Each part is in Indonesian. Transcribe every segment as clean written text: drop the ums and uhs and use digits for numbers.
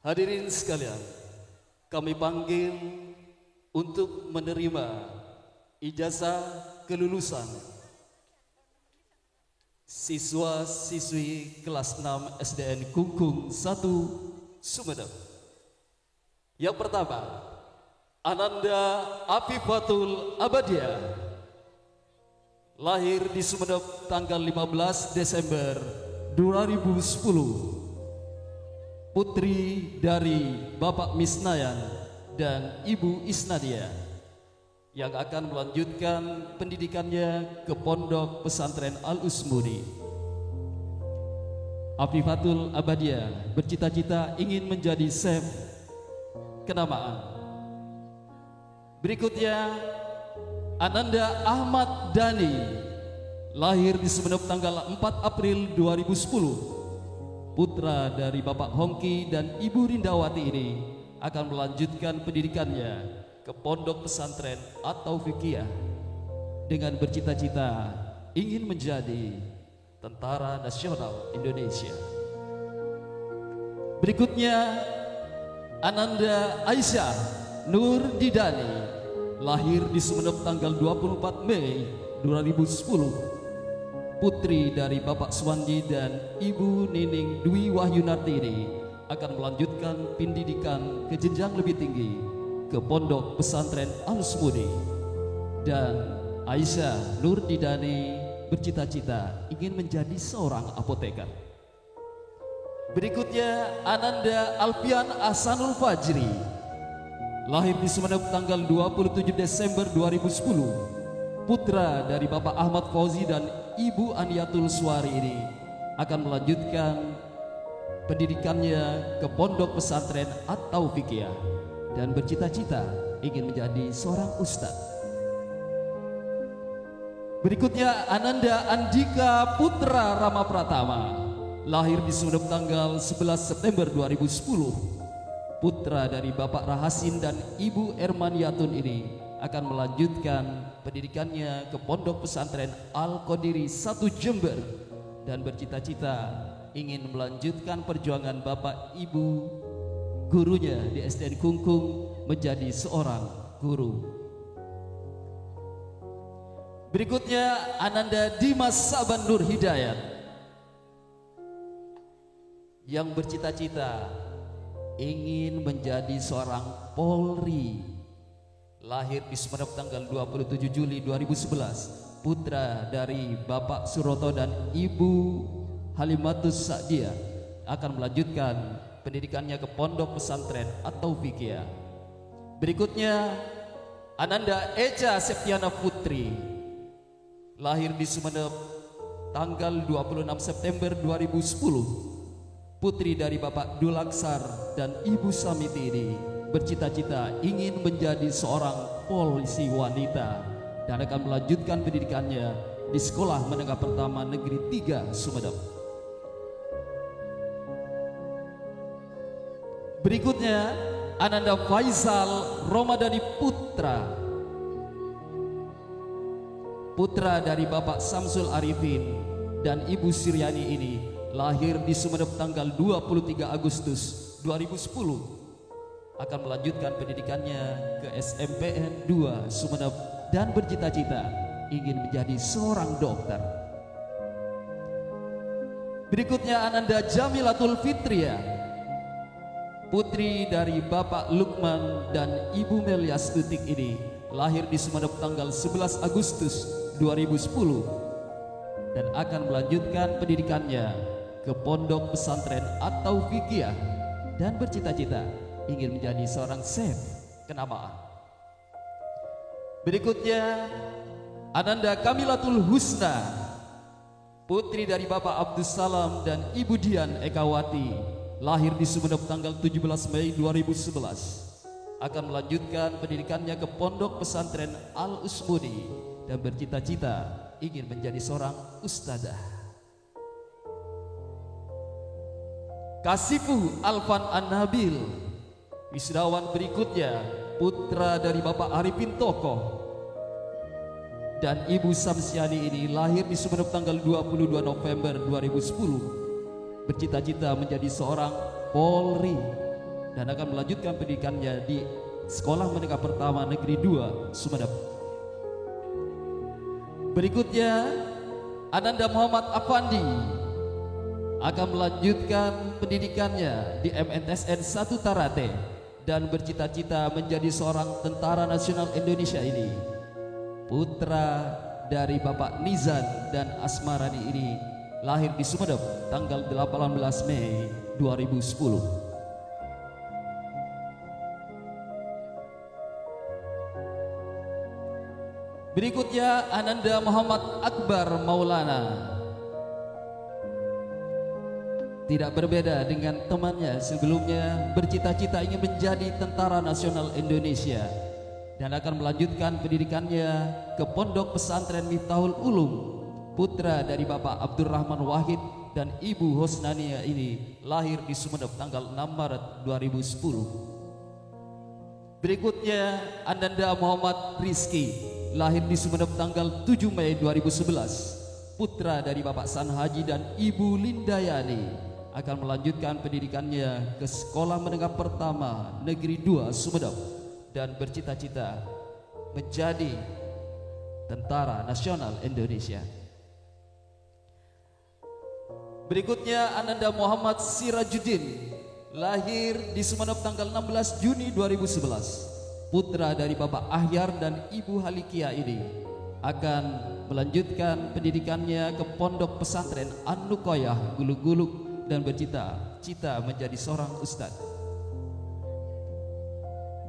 Hadirin sekalian, kami panggil untuk menerima ijazah kelulusan siswa-siswi kelas 6 SDN Kungkung 1 Sumedep. Yang pertama, Ananda Afifatul Abadia, lahir di Sumedep tanggal 15 Desember 2010, putri dari Bapak Misnayan dan Ibu Isnadia, yang akan melanjutkan pendidikannya ke Pondok Pesantren Al-Usmudi. Afifatul Abadia bercita-cita ingin menjadi chef kenamaan. Berikutnya, Ananda Ahmad Dhani, lahir di Sumeneb tanggal 4 April 2010, putra dari Bapak Hongki dan Ibu Rindawati ini akan melanjutkan pendidikannya ke Pondok Pesantren atau Fikih dengan bercita-cita ingin menjadi Tentara Nasional Indonesia. Berikutnya, Ananda Aisyah Nur Didani, lahir di Sumeneb tanggal 24 Mei 2010, putri dari Bapak Suwandi dan Ibu Nining Dwi Wahyunarti ini akan melanjutkan pendidikan ke jenjang lebih tinggi ke Pondok Pesantren Al-Usmudi. Dan Aisyah Nur Didani bercita-cita ingin menjadi seorang apoteker. Berikutnya, Ananda Alfian Ahsanul Fajri, lahir di Sumeneb tanggal 27 Desember 2010, putra dari Bapak Ahmad Fauzi dan Ibu Aniatul Suari ini akan melanjutkan pendidikannya ke Pondok Pesantren atau Fikih dan bercita-cita ingin menjadi seorang ustadz. Berikutnya, Ananda Andika Putra Rama Pratama, lahir di Sumeneb tanggal 11 September 2010, putra dari Bapak Rahasin dan Ibu Ermaniatun ini akan melanjutkan pendidikannya ke Pondok Pesantren Al-Qadiri 1 Jember dan bercita-cita ingin melanjutkan perjuangan Bapak Ibu gurunya di SDN Kungkung menjadi seorang guru. Berikutnya, Ananda Dimas Saban Nur Hidayat, yang bercita-cita ingin menjadi seorang Polri, lahir di Sumeneb tanggal 27 Juli 2011, putra dari Bapak Suroto dan Ibu Halimatus Sa'diyah, akan melanjutkan pendidikannya ke Pondok Pesantren atau Fikih. Berikutnya, Ananda Eca Septiana Putri, lahir di Sumeneb tanggal 26 September 2010, putri dari Bapak Dulaksar dan Ibu Samiti ini bercita-cita ingin menjadi seorang polisi wanita dan akan melanjutkan pendidikannya di Sekolah Menengah Pertama Negeri 3 Sumedep. Berikutnya, Ananda Faisal Romadani Putra, putra dari Bapak Samsul Arifin dan Ibu Suryani ini lahir di Sumeneb tanggal 23 Agustus 2010, akan melanjutkan pendidikannya ke SMPN 2 Sumeneb dan bercita-cita ingin menjadi seorang dokter. Berikutnya, Ananda Jamilatul Fitria, putri dari Bapak Lukman dan Ibu Melia Stutik ini lahir di Sumeneb tanggal 11 Agustus 2010 dan akan melanjutkan pendidikannya ke Pondok Pesantren atau Fikih dan bercita-cita ingin menjadi seorang chef kenamaan. Berikutnya, Ananda Kamilatul Husna, putri dari Bapak Abdus Salam dan Ibu Dian Ekawati, lahir di Sumeneb tanggal 17 Mei 2011, akan melanjutkan pendidikannya ke Pondok Pesantren Al-Usmudi dan bercita-cita ingin menjadi seorang ustadzah. Kasifu Alfan An-Nabil, wisudawan berikutnya, putra dari Bapak Arifin Tokoh dan Ibu Samsiani ini lahir di Sumeneb tanggal 22 November 2010, bercita-cita menjadi seorang Polri dan akan melanjutkan pendidikannya di Sekolah Menengah Pertama Negeri 2 Sumedap. Berikutnya Ananda Muhammad Afandi akan melanjutkan pendidikannya di MNSN 1 Tarate dan bercita-cita menjadi seorang tentara nasional Indonesia ini. Putra dari Bapak Nizan dan Asmarani ini lahir di Sumedap tanggal 18 Mei 2010. Berikutnya Ananda Muhammad Akbar Maulana. Tidak berbeda dengan temannya sebelumnya, bercita-cita ingin menjadi tentara nasional Indonesia dan akan melanjutkan pendidikannya ke Pondok Pesantren Miftahul Ulum. Putra dari Bapak Abdurrahman Wahid dan Ibu Hosnania ini lahir di Sumedap tanggal 6 Maret 2010. Berikutnya Ananda Muhammad Rizki lahir di Sumedap tanggal 7 Mei 2011. Putra dari Bapak San Haji dan Ibu Lindayani akan melanjutkan pendidikannya ke Sekolah Menengah Pertama Negeri 2 Sumedap dan bercita-cita menjadi tentara nasional Indonesia. Berikutnya Ananda Muhammad Sirajuddin lahir di Sumeneb tanggal 16 Juni 2011. Putra dari Bapak Ahyar dan Ibu Halikia ini akan melanjutkan pendidikannya ke Pondok Pesantren An-Nukoyah Gulug-Gulug dan bercita-cita menjadi seorang ustadz.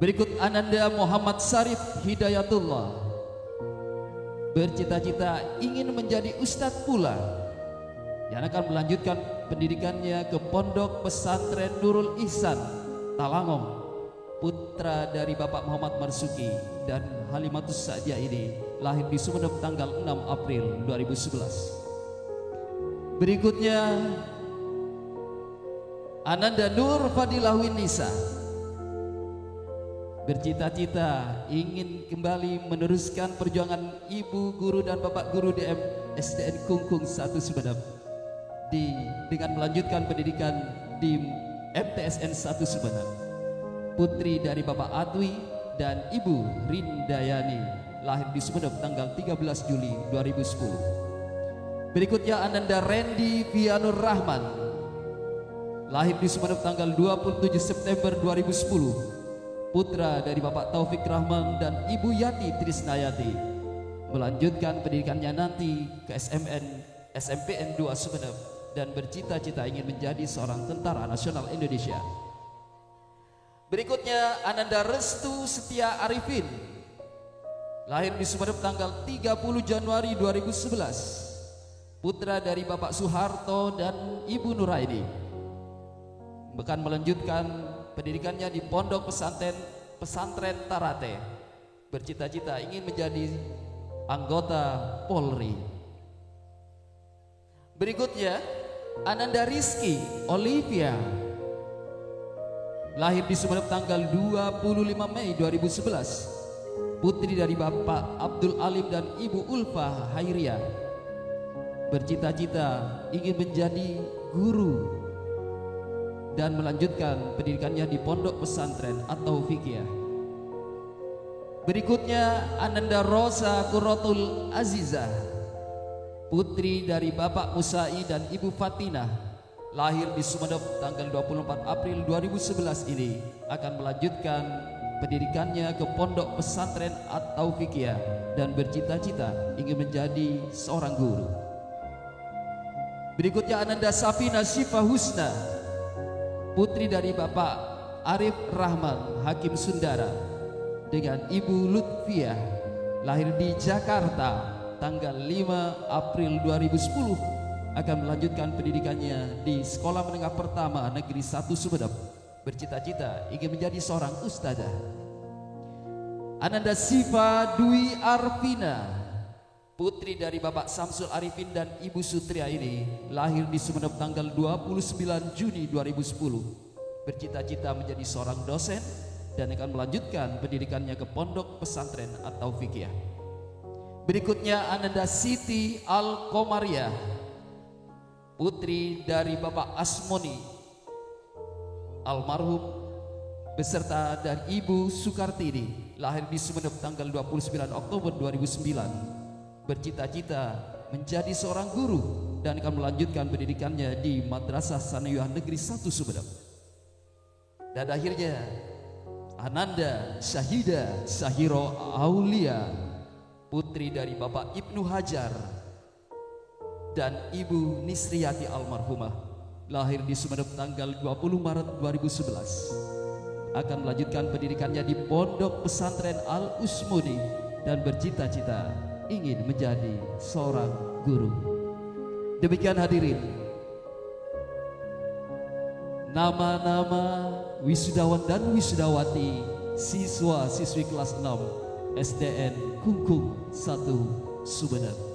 Berikut Ananda Muhammad Sarif Hidayatullah bercita-cita ingin menjadi ustadz pula yang akan melanjutkan pendidikannya ke Pondok Pesantren Nurul Ihsan Talangong. Putra dari Bapak Muhammad Marsuki dan Halimatus Sa'diah ini lahir di Sumeneb tanggal 6 April 2011. Berikutnya Ananda Nur Fadilah Winisa bercita-cita ingin kembali meneruskan perjuangan ibu guru dan bapak guru di SDN Kungkung 1 Sumeneb dengan melanjutkan pendidikan di MTSN 1 Sumeneb. Putri dari Bapak Atwi dan Ibu Rindayani lahir di Sumeneb tanggal 13 Juli 2010. Berikutnya Ananda Randy Vianur Rahman lahir di Sumeneb tanggal 27 September 2010. Putra dari Bapak Taufik Rahman dan Ibu Yati Trisnayati melanjutkan pendidikannya nanti ke SMPN 2 Sumeneb dan bercita-cita ingin menjadi seorang tentara nasional Indonesia. Berikutnya Ananda Restu Setia Arifin lahir di Sumeneb tanggal 30 Januari 2011. Putra dari Bapak Soeharto dan Ibu Nuraini akan melanjutkan pendidikannya di Pondok Pesantren Tarate. Bercita-cita ingin menjadi anggota Polri. Berikutnya Ananda Rizky Olivia lahir di Sumeneb tanggal 25 Mei 2011. Putri dari Bapak Abdul Alim dan Ibu Ulfa Hairia bercita-cita ingin menjadi guru dan melanjutkan pendidikannya di Pondok Pesantren atau Fikih. Berikutnya Ananda Rosa Kurotul Azizah, putri dari Bapak Musai dan Ibu Fatinah, lahir di Sumeneb tanggal 24 April 2011 ini akan melanjutkan pendidikannya ke Pondok Pesantren atau Fikih dan bercita-cita ingin menjadi seorang guru. Berikutnya Ananda Safina Syifa Husna, putri dari Bapak Arif Rahman Hakim Sundara dengan Ibu Lutfiah, lahir di Jakarta tanggal 5 April 2010, akan melanjutkan pendidikannya di Sekolah Menengah Pertama Negeri 1 Sumeneb. Bercita-cita ingin menjadi seorang ustadzah. Ananda Siva Dwi Arvina, putri dari Bapak Samsul Arifin dan Ibu Sutria ini lahir di Sumeneb tanggal 29 Juni 2010. Bercita-cita menjadi seorang dosen dan akan melanjutkan pendidikannya ke Pondok Pesantren atau Fikih. Berikutnya Ananda Siti Al-Komariah, putri dari Bapak Asmoni almarhum beserta dari Ibu Sukartini, lahir di Sumeneb tanggal 29 Oktober 2009, bercita-cita menjadi seorang guru dan akan melanjutkan pendidikannya di Madrasah Sanawiyah Negeri 1 Sumeneb. Dan akhirnya Ananda Syahida Syahiro Aulia, putri dari Bapak Ibnu Hajar dan Ibu Nisriyati almarhumah, lahir di Sumeneb tanggal 20 Maret 2011, akan melanjutkan pendidikannya di Pondok Pesantren Al Usmudi dan bercita-cita ingin menjadi seorang guru. Demikian hadirin, nama-nama wisudawan dan wisudawati siswa-siswi kelas 6 SDN Kungkung 1 Sumeneb.